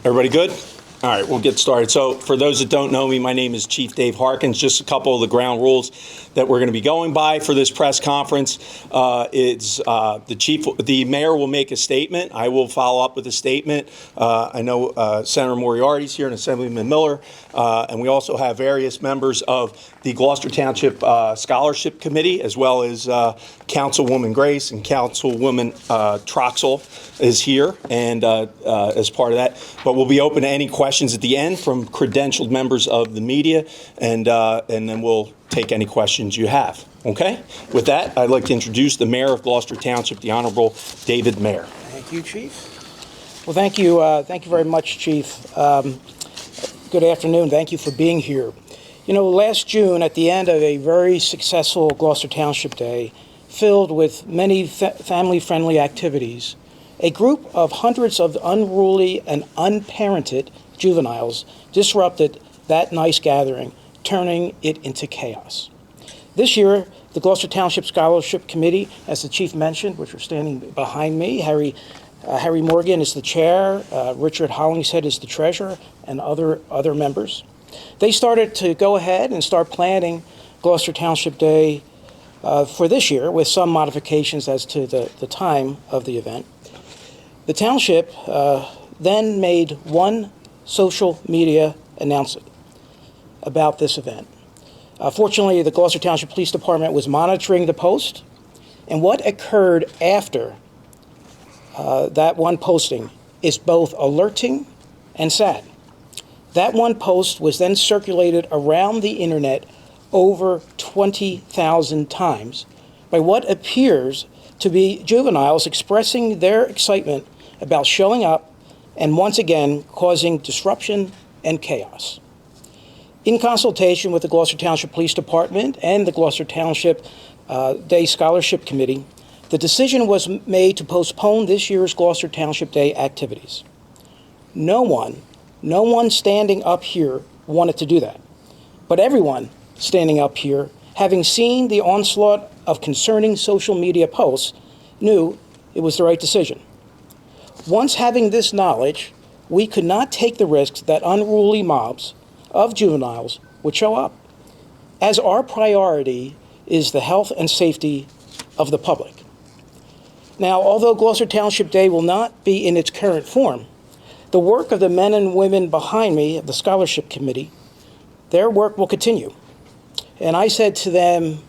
Everybody good? All right, we'll get started. So for those that don't know me, my name is Chief Dave Harkins. Just a couple of the ground rules that we're going to be going by for this press conference. The mayor will make a statement. I will follow up with a statement. I know Senator Moriarty's here and Assemblyman Miller, and we also have various members of the Gloucester Township Scholarship Committee, as well as Councilwoman Grace and Councilwoman Troxel is here, and as part of that. But we'll be open to any questions at the end from credentialed members of the media, and then we'll take any questions you have. Okay? With that, I'd like to introduce the Mayor of Gloucester Township, the Honorable David Mayer. Thank you, Chief. Well, thank you very much, Chief. Good afternoon. Thank you for being here. You know, last June, at the end of a very successful Gloucester Township Day, filled with many family-friendly activities, a group of hundreds of unruly and unparented juveniles disrupted that nice gathering, turning it into chaos. This year, the Gloucester Township Scholarship Committee, as the Chief mentioned, which are standing behind me, Harry Morgan is the chair, Richard Hollingshead is the treasurer, and other members. They started to go ahead and start planning Gloucester Township Day for this year, with some modifications as to the time of the event. The township then made one social media announcement about this event. Fortunately, the Gloucester Township Police Department was monitoring the post, and what occurred after that one posting is both alerting and sad. That one post was then circulated around the internet over 20,000 times by what appears to be juveniles expressing their excitement about showing up and once again causing disruption and chaos. In consultation with the Gloucester Township Police Department and the Gloucester Township Day Scholarship Committee, the decision was made to postpone this year's Gloucester Township Day activities. No one standing up here wanted to do that, but everyone standing up here, having seen the onslaught of concerning social media posts, knew it was the right decision. Once having this knowledge, we could not take the risks that unruly mobs of juveniles would show up, as our priority is the health and safety of the public. Now, although Gloucester Township Day will not be in its current form, the work of the men and women behind me, of the Scholarship Committee, their work will continue. And I said to them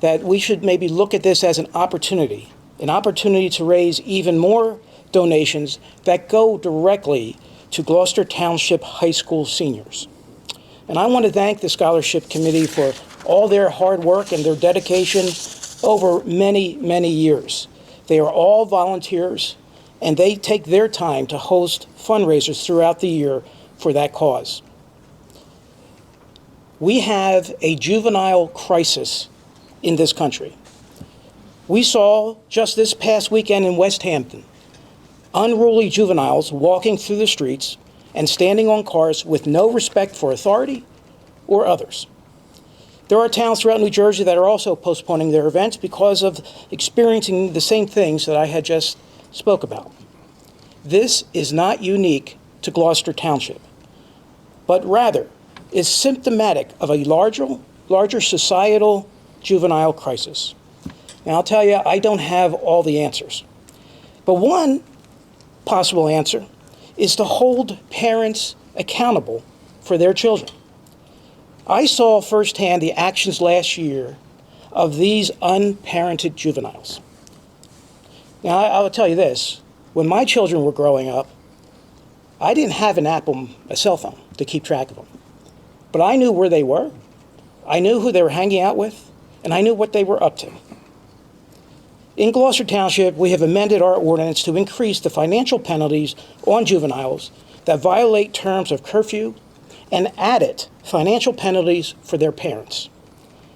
that we should maybe look at this as an opportunity to raise even more donations that go directly to Gloucester Township High School seniors. And I want to thank the Scholarship Committee for all their hard work and their dedication over many, many years. They are all volunteers, and they take their time to host fundraisers throughout the year for that cause. We have a juvenile crisis in this country. We saw just this past weekend in West Hampton, unruly juveniles walking through the streets and standing on cars with no respect for authority or others. There are towns throughout New Jersey that are also postponing their events because of experiencing the same things that I had just spoke about. This is not unique to Gloucester Township, but rather is symptomatic of a larger societal juvenile crisis. Now, I'll tell you, I don't have all the answers, but one possible answer is to hold parents accountable for their children. I saw firsthand the actions last year of these unparented juveniles. Now, I'll tell you this, when my children were growing up, I didn't have a cell phone to keep track of them. But I knew where they were, I knew who they were hanging out with, and I knew what they were up to. In Gloucester Township, we have amended our ordinance to increase the financial penalties on juveniles that violate terms of curfew and added financial penalties for their parents.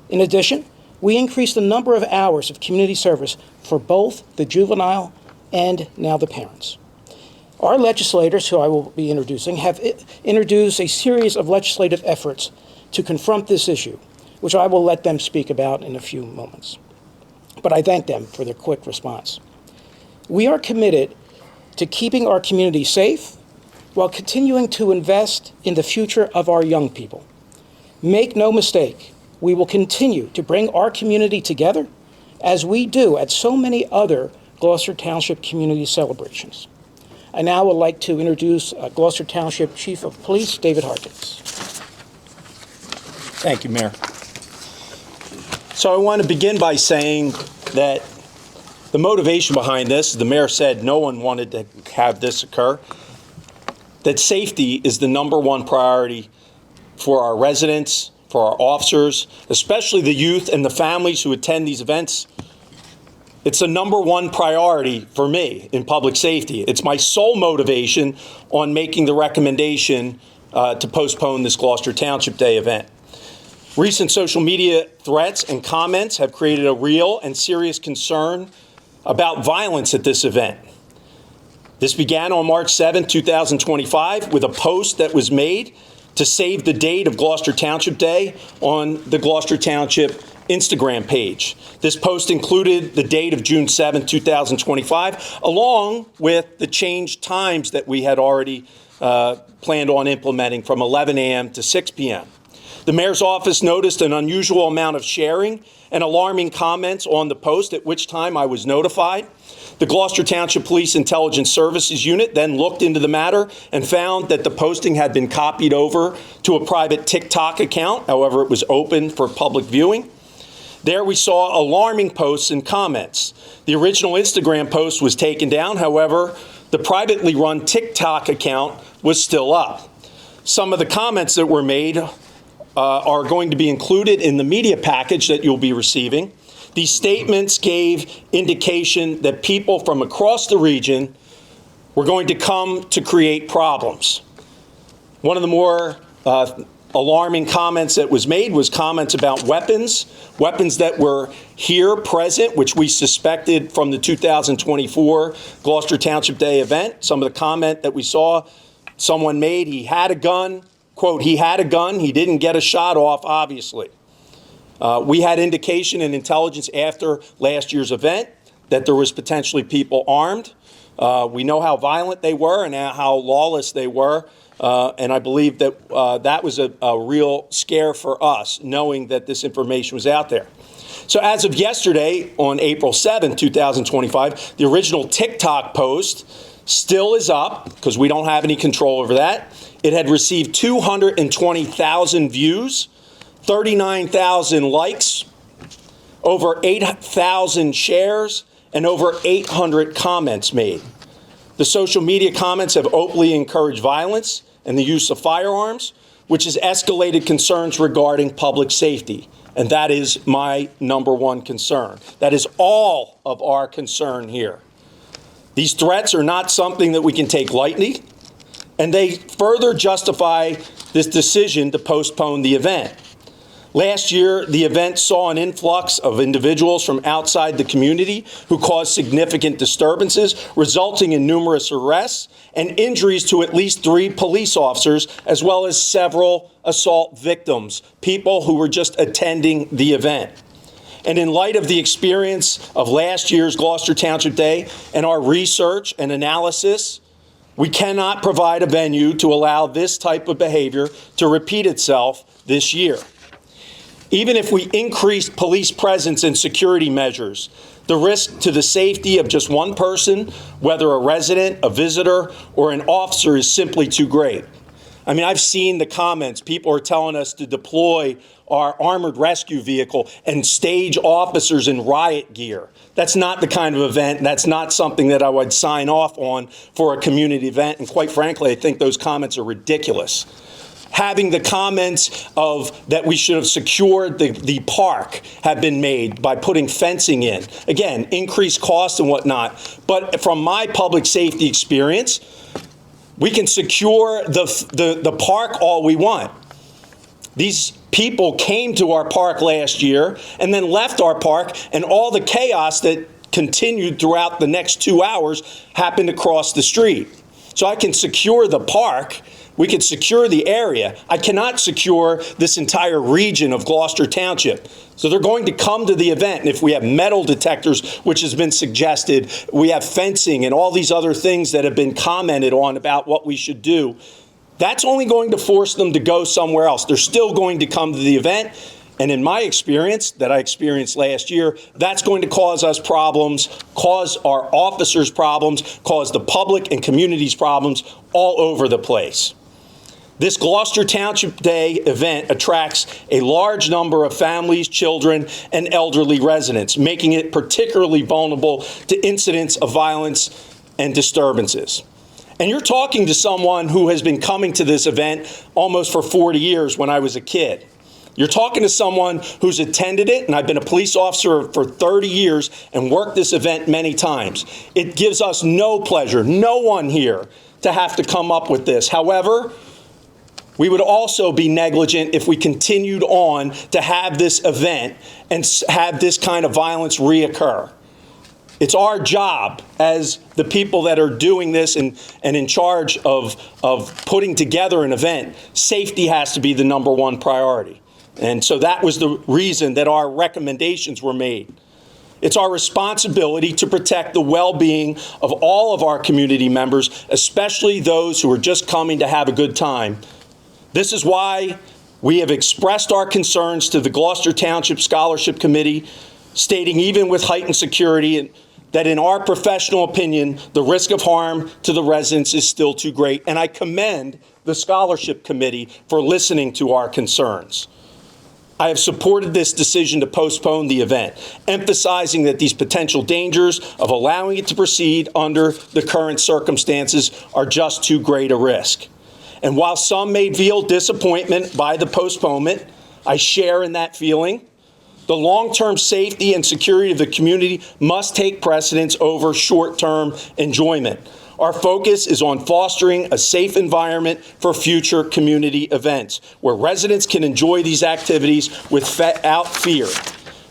In addition, we increased the number of hours of community service for both the juvenile and now the parents. Our legislators, who I will be introducing, have introduced a series of legislative efforts to confront this issue, which I will let them speak about in a few moments. But I thank them for their quick response. We are committed to keeping our community safe, while continuing to invest in the future of our young people. Make no mistake, we will continue to bring our community together as we do at so many other Gloucester Township community celebrations. I now would like to introduce Gloucester Township Chief of Police David Harkins. Thank you, Mayor. So I want to begin by saying that the motivation behind this, the mayor said no one wanted to have this occur, that safety is the #1 priority for our residents, for our officers, especially the youth and the families who attend these events. It's the #1 priority for me in public safety. It's my sole motivation on making the recommendation to postpone this Gloucester Township Day event. Recent social media threats and comments have created a real and serious concern about violence at this event. This began on March 7, 2025, with a post that was made to save the date of Gloucester Township Day on the Gloucester Township Instagram page. This post included the date of June 7, 2025, along with the changed times that we had already planned on implementing from 11 a.m. to 6 p.m. The mayor's office noticed an unusual amount of sharing and alarming comments on the post, at which time I was notified. The Gloucester Township Police Intelligence Services Unit then looked into the matter and found that the posting had been copied over to a private TikTok account. However, it was open for public viewing. There we saw alarming posts and comments. The original Instagram post was taken down. However, the privately run TikTok account was still up. Some of the comments that were made are going to be included in the media package that you'll be receiving. These statements gave indication that people from across the region were going to come to create problems. One of the more alarming comments that was made was comments about weapons that were here present, which we suspected from the 2024 Gloucester Township Day event. Some of the comment that we saw someone made, he had a gun, quote, he had a gun, he didn't get a shot off, obviously. We had indication and intelligence after last year's event that there was potentially people armed. We know how violent they were and how lawless they were. And I believe that that was a real scare for us, knowing that this information was out there. So as of yesterday, on April 7, 2025, the original TikTok post still is up because we don't have any control over that. It had received 220,000 views, 39,000 likes, over 8,000 shares, and over 800 comments made. The social media comments have openly encouraged violence and the use of firearms, which has escalated concerns regarding public safety. And that is my #1 concern. That is all of our concern here. These threats are not something that we can take lightly, and they further justify this decision to postpone the event. Last year, the event saw an influx of individuals from outside the community who caused significant disturbances, resulting in numerous arrests and injuries to at least 3 police officers, as well as several assault victims, people who were just attending the event. And in light of the experience of last year's Gloucester Township Day and our research and analysis, we cannot provide a venue to allow this type of behavior to repeat itself this year. Even if we increased police presence and security measures, the risk to the safety of just one person, whether a resident, a visitor, or an officer, is simply too great. I mean, I've seen the comments. People are telling us to deploy our armored rescue vehicle and stage officers in riot gear. That's not the kind of event, and that's not something that I would sign off on for a community event. And quite frankly, I think those comments are ridiculous. Having the comments of that we should have secured the park have been made by putting fencing in. Again, increased cost and whatnot. But from my public safety experience, we can secure the park all we want. These people came to our park last year and then left our park, and all the chaos that continued throughout the next 2 hours happened across the street. So I can secure the park, We could secure the area. I cannot secure this entire region of Gloucester Township. So they're going to come to the event, and if we have metal detectors, which has been suggested, we have fencing and all these other things that have been commented on about what we should do, that's only going to force them to go somewhere else. They're still going to come to the event, and in my experience, that I experienced last year, that's going to cause us problems, cause our officers problems, cause the public and communities problems all over the place. This Gloucester Township Day event attracts a large number of families, children, and elderly residents, making it particularly vulnerable to incidents of violence and disturbances. And you're talking to someone who has been coming to this event almost for 40 years when I was a kid. You're talking to someone who's attended it, and I've been a police officer for 30 years and worked this event many times. It gives us no pleasure, no one here, to have to come up with this. However, we would also be negligent if we continued on to have this event and have this kind of violence reoccur. It's our job as the people that are doing this and in charge of putting together an event. Safety has to be the number one priority. And so that was the reason that our recommendations were made. It's our responsibility to protect the well-being of all of our community members, especially those who are just coming to have a good time. This is why we have expressed our concerns to the Gloucester Township Scholarship Committee, stating even with heightened security that in our professional opinion, the risk of harm to the residents is still too great. And I commend the Scholarship Committee for listening to our concerns. I have supported this decision to postpone the event, emphasizing that these potential dangers of allowing it to proceed under the current circumstances are just too great a risk. And while some may feel disappointment by the postponement, I share in that feeling. The long-term safety and security of the community must take precedence over short-term enjoyment. Our focus is on fostering a safe environment for future community events where residents can enjoy these activities without fear.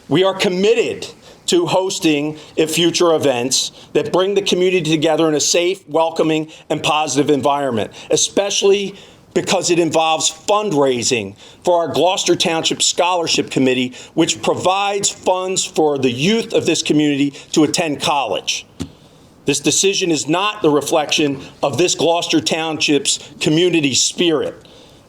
We are committed to hosting future events that bring the community together in a safe, welcoming, and positive environment, especially because it involves fundraising for our Gloucester Township Scholarship Committee, which provides funds for the youth of this community to attend college. This decision is not the reflection of this Gloucester Township's community spirit,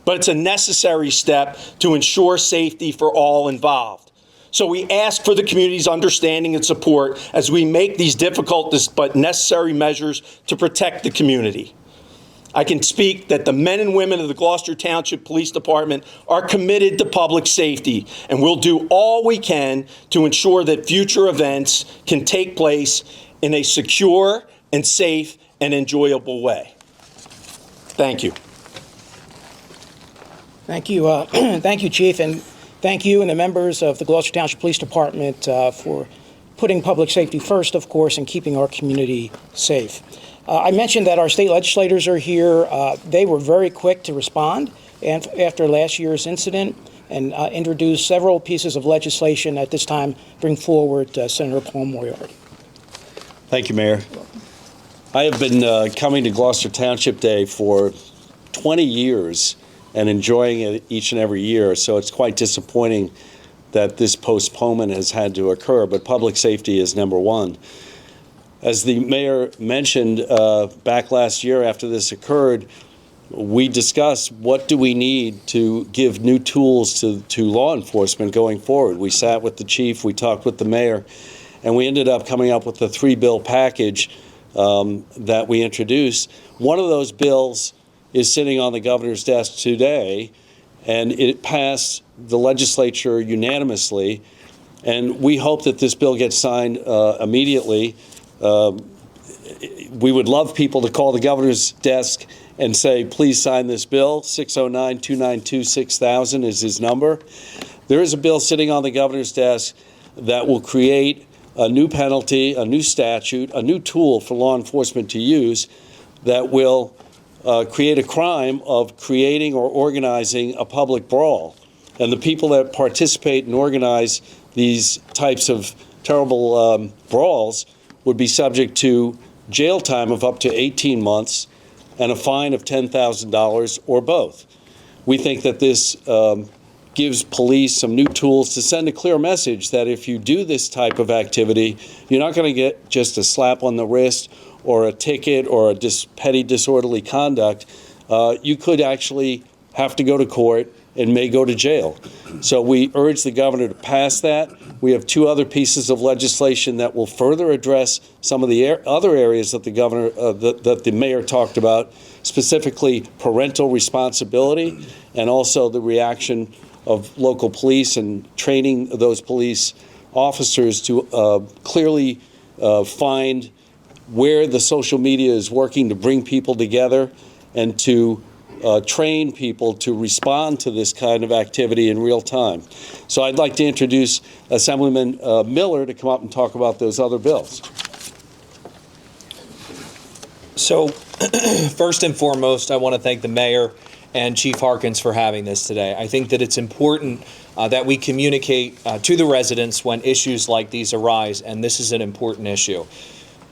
but it's a necessary step to ensure safety for all involved. So we ask for the community's understanding and support as we make these difficult but necessary measures to protect the community. I can speak that the men and women of the Gloucester Township Police Department are committed to public safety, and we'll do all we can to ensure that future events can take place in a secure and safe and enjoyable way. Thank you. Thank you. Thank you, Chief, and thank you and the members of the Gloucester Township Police Department for putting public safety first, of course, and keeping our community safe. I mentioned that our state legislators are here. They were very quick to respond after last year's incident and introduce several pieces of legislation. At this time, bring forward Senator Paul Moriarty. Thank you, Mayor. I have been coming to Gloucester Township Day for 20 years and enjoying it each and every year, so it's quite disappointing that this postponement has had to occur, but public safety is number one. As the mayor mentioned, back last year after this occurred, we discussed what do we need to give new tools to law enforcement going forward. We sat with the chief, we talked with the mayor, and we ended up coming up with a 3-bill package that we introduced. One of those bills is sitting on the governor's desk today, and it passed the legislature unanimously, and we hope that this bill gets signed immediately. We would love people to call the governor's desk and say, please sign this bill. 609-292-6000 is his number. There is a bill sitting on the governor's desk that will create a new penalty, a new statute, a new tool for law enforcement to use that will create a crime of creating or organizing a public brawl. And the people that participate and organize these types of terrible brawls would be subject to jail time of up to 18 months, and a fine of $10,000 or both. We think that this gives police some new tools to send a clear message that if you do this type of activity, you're not going to get just a slap on the wrist or a ticket or a petty disorderly conduct. You could actually have to go to court and may go to jail. So we urge the governor to pass that. We have two other pieces of legislation that will further address some of the other areas that the governor, that the mayor talked about, specifically parental responsibility and also the reaction of local police and training those police officers to clearly find where the social media is working to bring people together and to train people to respond to this kind of activity in real time. So I'd like to introduce Assemblyman Miller to come up and talk about those other bills. So first and foremost, I want to thank the mayor and Chief Harkins for having this today. I think that it's important that we communicate to the residents when issues like these arise, and this is an important issue.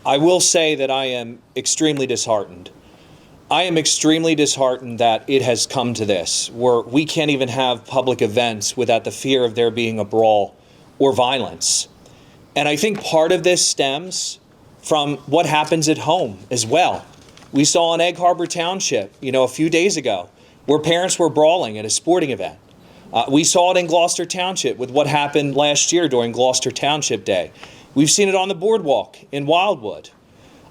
I will say that I am extremely disheartened. I am extremely disheartened that it has come to this, where we can't even have public events without the fear of there being a brawl or violence. And I think part of this stems from what happens at home as well. We saw in Egg Harbor Township, a few days ago, where parents were brawling at a sporting event. We saw it in Gloucester Township with what happened last year during Gloucester Township Day. We've seen it on the boardwalk in Wildwood.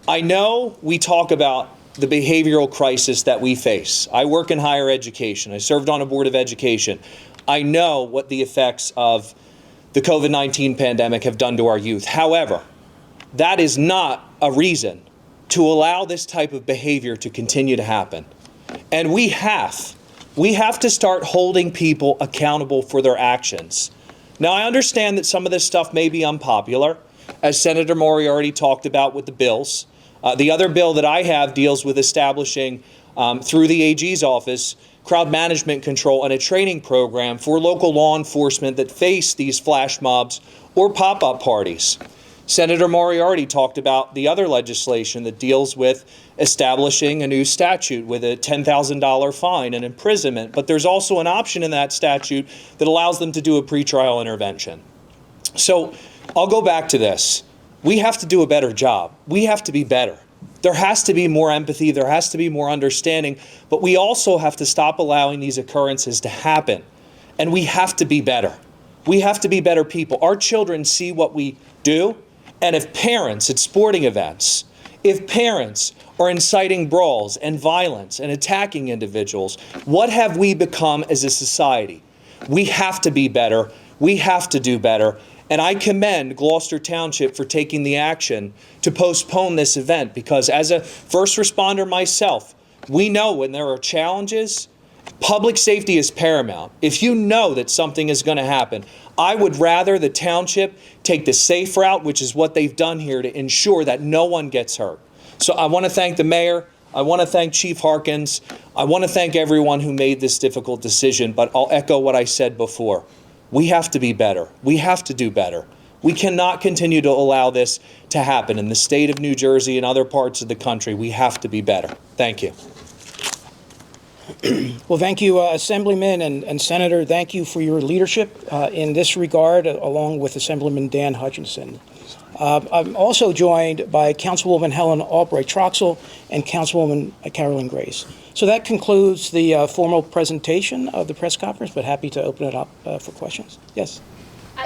I know we talk about the behavioral crisis that we face. I work in higher education. I served on a board of education. I know what the effects of the COVID-19 pandemic have done to our youth. However, that is not a reason to allow this type of behavior to continue to happen. And we have to start holding people accountable for their actions. Now, I understand that some of this stuff may be unpopular, as Senator Moriarty talked about with the bills. The other bill that I have deals with establishing, through the AG's office, crowd management control and a training program for local law enforcement that face these flash mobs or pop-up parties. Senator Moriarty talked about the other legislation that deals with establishing a new statute with a $10,000 fine and imprisonment, but there's also an option in that statute that allows them to do a pretrial intervention. So I'll go back to this. We have to do a better job. We have to be better. There has to be more empathy. There has to be more understanding. But we also have to stop allowing these occurrences to happen. And we have to be better. We have to be better people. Our children see what we do. And if parents at sporting events, if parents are inciting brawls and violence and attacking individuals, what have we become as a society? We have to be better. We have to do better. And I commend Gloucester Township for taking the action to postpone this event, because as a first responder myself, we know when there are challenges, public safety is paramount. If you know that something is going to happen, I would rather the township take the safe route, which is what they've done here, to ensure that no one gets hurt. So I want to thank the mayor. I want to thank Chief Harkins. I want to thank everyone who made this difficult decision, but I'll echo what I said before. We have to be better. We have to do better. We cannot continue to allow this to happen in the state of New Jersey and other parts of the country. We have to be better. Thank you. Well, thank you, Assemblyman and Senator. Thank you for your leadership in this regard, along with Assemblyman Dan Hutchison. I'm also joined by Councilwoman Helen Albright-Troxel and Councilwoman Carolyn Grace. So that concludes the formal presentation of the press conference, but happy to open it up for questions. Yes?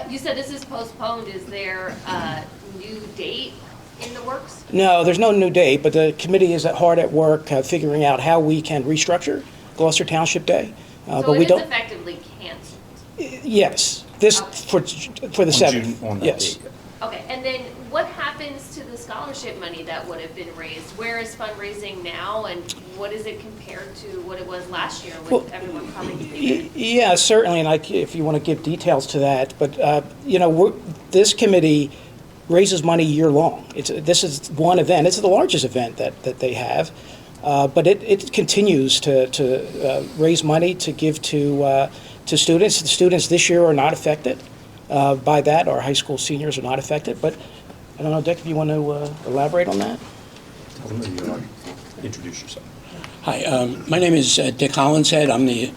You said this is postponed. Is there a new date in the works? No, there's no new date, but the committee is hard at work figuring out how we can restructure Gloucester Township Day. So but it we is don't. effectively canceled? Yes, this for the 7th. Yes. Date. Okay, and then what happens to the scholarship money that would have been raised? Where is fundraising now, and what is it compared to what it was last year with everyone coming together? Yeah, certainly, and if you want to give details to that, but this committee raises money year long. This is one event. It's the largest event that they have, but it continues to raise money to give to students. The students this year are not affected by that. Our high school seniors are not affected. But I don't know, Dick, if you want to elaborate on that. Tell them to introduce yourself. Hi, my name is Dick Hollingshead. I'm the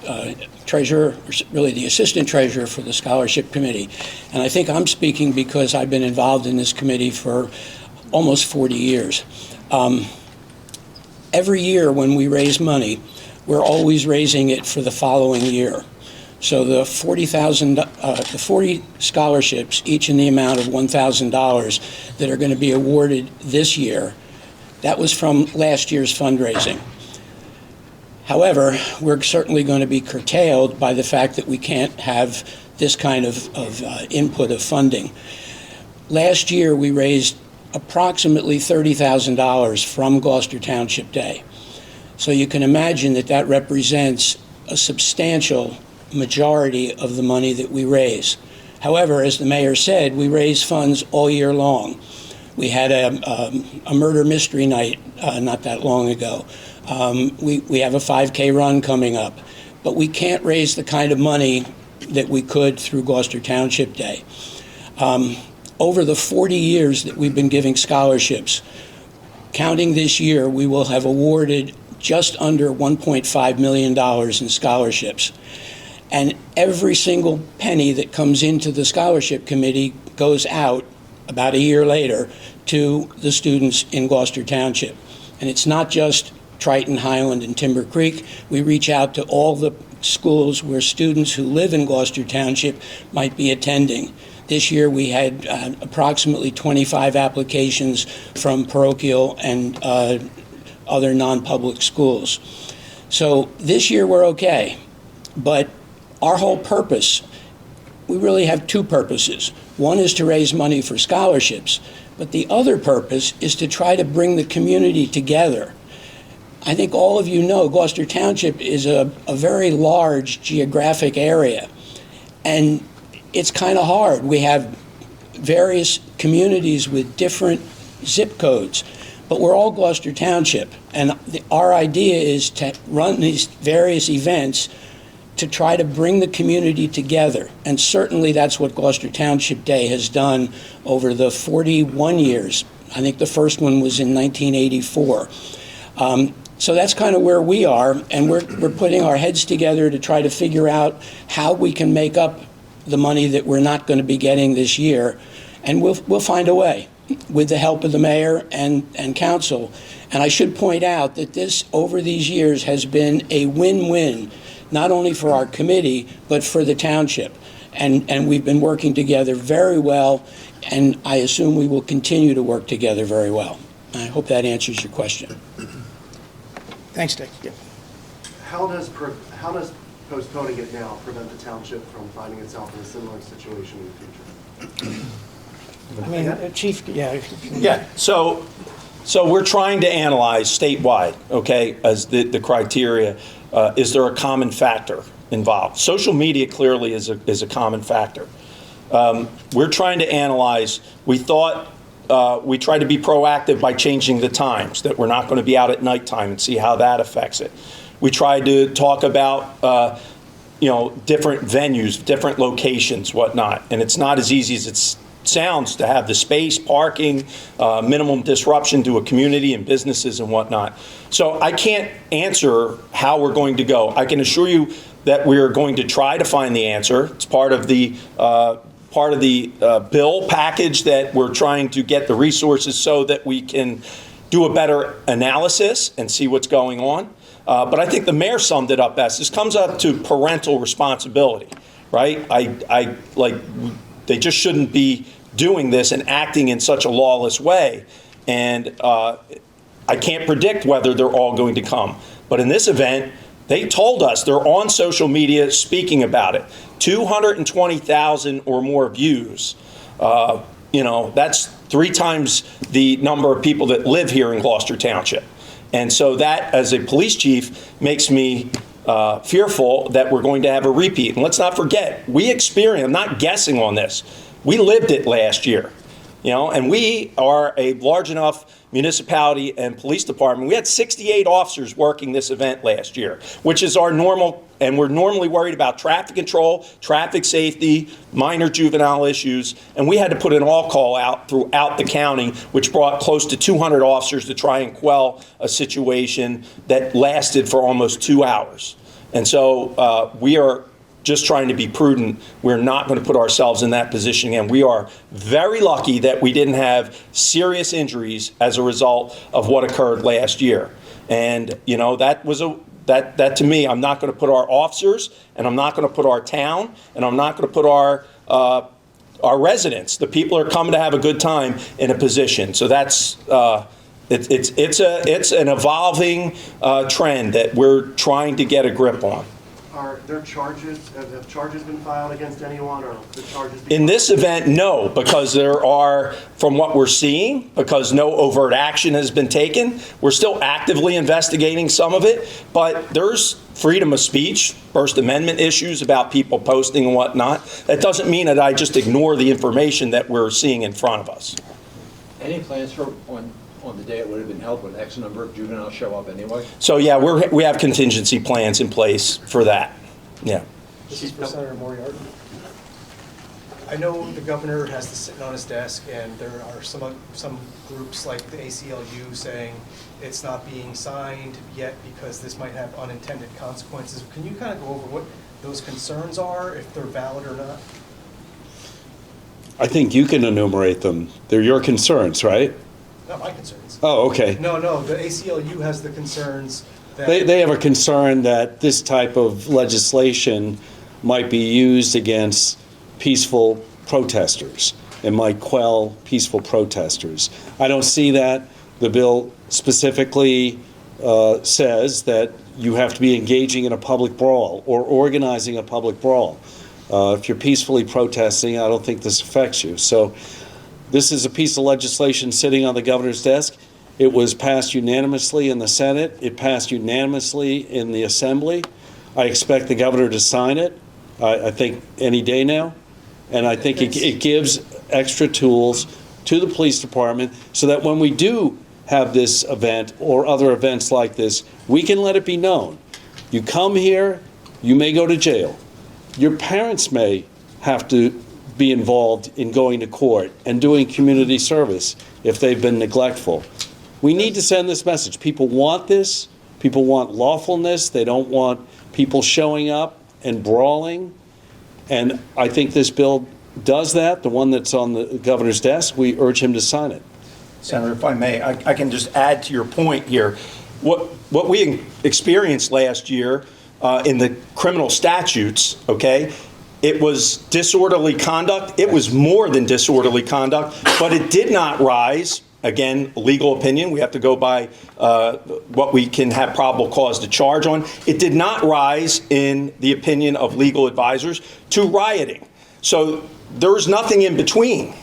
treasurer, or really the assistant treasurer for the scholarship committee. And I think I'm speaking because I've been involved in this committee for almost 40 years. Every year when we raise money, we're always raising it for the following year. So the 40 scholarships, each in the amount of $1,000 that are going to be awarded this year, that was from last year's fundraising. However, we're certainly going to be curtailed by the fact that we can't have this kind of input of funding. Last year, we raised approximately $30,000 from Gloucester Township Day. So you can imagine that that represents a substantial majority of the money that we raise. However, as the mayor said, we raise funds all year long. We had a murder mystery night not that long ago. We have a 5K run coming up, but we can't raise the kind of money that we could through Gloucester Township Day. Over the 40 years that we've been giving scholarships, counting this year, we will have awarded just under $1.5 million in scholarships. And every single penny that comes into the scholarship committee goes out about a year later to the students in Gloucester Township. And it's not just Triton, Highland, and Timber Creek. We reach out to all the schools where students who live in Gloucester Township might be attending. This year we had approximately 25 applications from parochial and other non-public schools. So this year we're okay, but our whole purpose, we really have two purposes. One is to raise money for scholarships, but the other purpose is to try to bring the community together. I think all of you know Gloucester Township is a very large geographic area, and it's kind of hard. We have various communities with different zip codes, but we're all Gloucester Township, and our idea is to run these various events to try to bring the community together, and certainly that's what Gloucester Township Day has done over the 41 years. I think the first one was in 1984. So that's kind of where we are, and we're putting our heads together to try to figure out how we can make up the money that we're not going to be getting this year, and we'll find a way with the help of the mayor and council. And I should point out that this, over these years, has been a win-win, not only for our committee, but for the township. And we've been working together very well, and I assume we will continue to work together very well. I hope that answers your question. Thanks, Dick. Yeah. How does postponing it now prevent the township from finding itself in a similar situation in the future? I mean, Chief, yeah. Yeah, so we're trying to analyze statewide, okay, as the criteria. Is there a common factor involved? Social media clearly is a common factor. We're trying to analyze. We thought we tried to be proactive by changing the times, that we're not going to be out at nighttime, and see how that affects it. We tried to talk about different venues, different locations, whatnot, and it's not as easy as it sounds to have the space, parking, minimum disruption to a community and businesses and whatnot. So I can't answer how we're going to go. I can assure you that we are going to try to find the answer. It's part of the bill package that we're trying to get the resources so that we can do a better analysis and see what's going on. But I think the mayor summed it up best. This comes up to parental responsibility, right? They just shouldn't be doing this and acting in such a lawless way. And I can't predict whether they're all going to come. But in this event, they told us they're on social media speaking about it. 220,000 or more views. That's 3 times the number of people that live here in Gloucester Township. And so that, as a police chief, makes me fearful that we're going to have a repeat. And let's not forget, we experienced, I'm not guessing on this, we lived it last year. And we are a large enough municipality and police department. We had 68 officers working this event last year, which is our normal, and we're normally worried about traffic control, traffic safety, minor juvenile issues, and we had to put an all-call out throughout the county, which brought close to 200 officers to try and quell a situation that lasted for almost 2 hours. And so we are just trying to be prudent. We're not going to put ourselves in that position again. We are very lucky that we didn't have serious injuries as a result of what occurred last year. And, that was that to me, I'm not going to put our officers, and I'm not going to put our town, and I'm not going to put our residents, the people who are coming to have a good time, in a position. So that's it's an evolving trend that we're trying to get a grip on. Are there charges? Have charges been filed against anyone, or the charges? In this event, no, because there are, from what we're seeing, because no overt action has been taken. We're still actively investigating some of it, but there's freedom of speech, First Amendment issues about people posting and whatnot. That doesn't mean that I just ignore the information that we're seeing in front of us. Any plans for on the day it would have been held, would X number of juveniles show up anyway? So yeah, we have contingency plans in place for that. Yeah. This is for Senator Moriarty. I know the governor has to sit on his desk, and there are some groups like the ACLU saying it's not being signed yet because this might have unintended consequences. Can you kind of go over what those concerns are, if they're valid or not? I think you can enumerate them. They're your concerns, right? Not my concerns. Oh, okay. No, the ACLU has the concerns that... They have a concern that this type of legislation might be used against peaceful protesters. It might quell peaceful protesters. I don't see that. The bill specifically says that you have to be engaging in a public brawl or organizing a public brawl. If you're peacefully protesting, I don't think this affects you. So this is a piece of legislation sitting on the governor's desk. It was passed unanimously in the Senate. It passed unanimously in the Assembly. I expect the governor to sign it, I think, any day now. And I think it gives extra tools to the police department so that when we do have this event or other events like this, we can let it be known. You come here, you may go to jail. Your parents may have to be involved in going to court and doing community service if they've been neglectful. We need to send this message. People want this. People want lawfulness. They don't want people showing up and brawling. And I think this bill does that, the one that's on the governor's desk. We urge him to sign it. Senator, if I may, I can just add to your point here. What we experienced last year in the criminal statutes, okay, it was disorderly conduct. It was more than disorderly conduct, but it did not rise. Again, legal opinion. We have to go by what we can have probable cause to charge on. It did not rise, in the opinion of legal advisors, to rioting. So there was nothing in between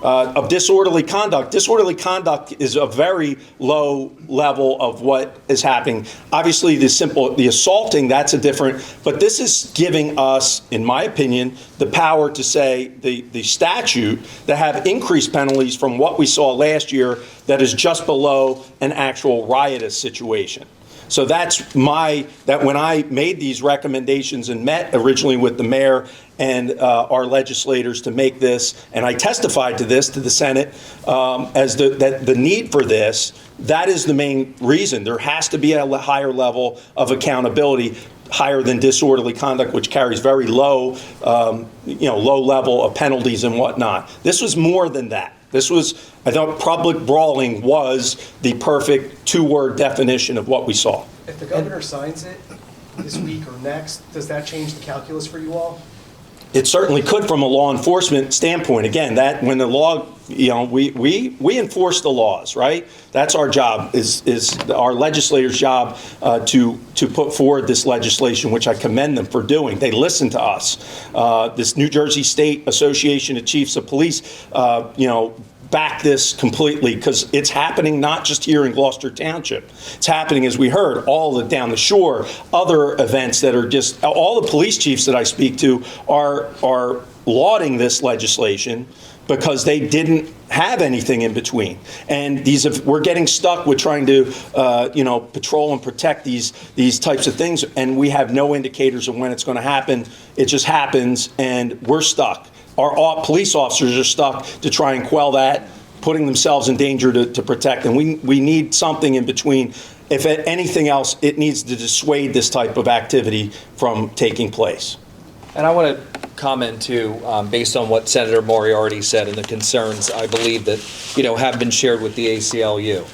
of disorderly conduct. Disorderly conduct is a very low level of what is happening. Obviously, the assaulting, that's a different, but this is giving us, in my opinion, the power to say the statute that have increased penalties from what we saw last year that is just below an actual riotous situation. So that's that when I made these recommendations and met originally with the mayor and our legislators to make this, and I testified to this to the Senate as the need for this, that is the main reason. There has to be a higher level of accountability, higher than disorderly conduct, which carries very low, low level of penalties and whatnot. This was more than that. This was, I thought, public brawling was the perfect two-word definition of what we saw. If the governor signs it this week or next, does that change the calculus for you all? It certainly could from a law enforcement standpoint. Again, that when the law, we enforce the laws, right? That's our job, is our legislators' job to put forward this legislation, which I commend them for doing. They listen to us. This New Jersey State Association of Chiefs of Police, back this completely, because it's happening not just here in Gloucester Township. It's happening, as we heard, all down the shore. Other events that are just, all the police chiefs that I speak to are lauding this legislation because they didn't have anything in between. And we're getting stuck with trying to, patrol and protect these types of things, and we have no indicators of when it's going to happen. It just happens, and we're stuck. Our police officers are stuck to try and quell that, putting themselves in danger to protect them. We need something in between. If anything else, it needs to dissuade this type of activity from taking place. And I want to comment too, based on what Senator Moriarty said and the concerns I believe that have been shared with the ACLU.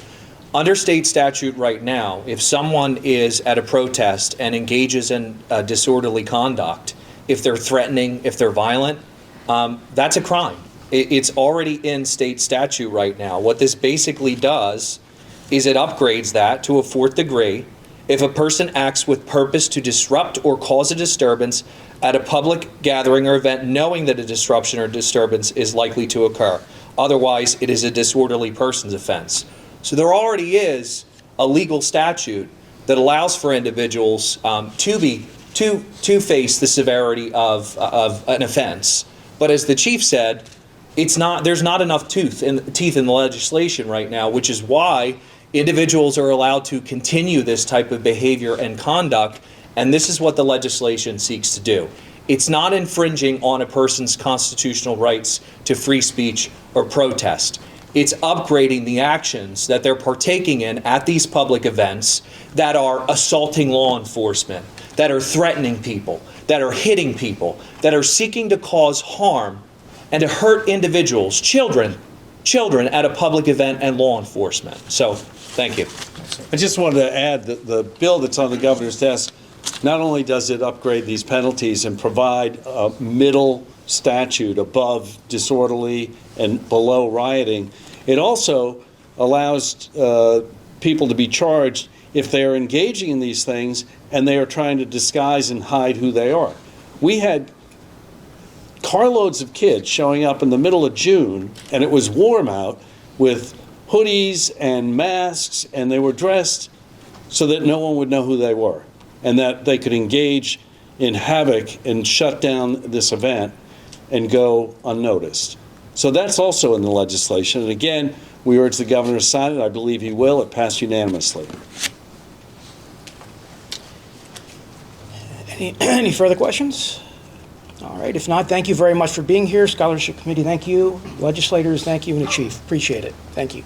Under state statute right now, if someone is at a protest and engages in disorderly conduct, if they're threatening, if they're violent, that's a crime. It's already in state statute right now. What this basically does is it upgrades that to a 4th degree if a person acts with purpose to disrupt or cause a disturbance at a public gathering or event knowing that a disruption or disturbance is likely to occur. Otherwise, it is a disorderly person's offense. So there already is a legal statute that allows for individuals to face the severity of an offense. But as the chief said, there's not enough teeth in the legislation right now, which is why individuals are allowed to continue this type of behavior and conduct, and this is what the legislation seeks to do. It's not infringing on a person's constitutional rights to free speech or protest. It's upgrading the actions that they're partaking in at these public events that are assaulting law enforcement, that are threatening people, that are hitting people, that are seeking to cause harm and to hurt individuals, children at a public event and law enforcement. So, thank you. I just wanted to add that the bill that's on the governor's desk, not only does it upgrade these penalties and provide a middle statute above disorderly and below rioting, it also allows people to be charged if they are engaging in these things and they are trying to disguise and hide who they are. We had carloads of kids showing up in the middle of June, and it was warm out, with hoodies and masks, and they were dressed so that no one would know who they were and that they could engage in havoc and shut down this event and go unnoticed. So that's also in the legislation. And again, we urge the governor to sign it. I believe he will. It passed unanimously. Any further questions? All right, if not, thank you very much for being here. Scholarship Committee, thank you. Legislators, thank you. And the Chief, appreciate it. Thank you.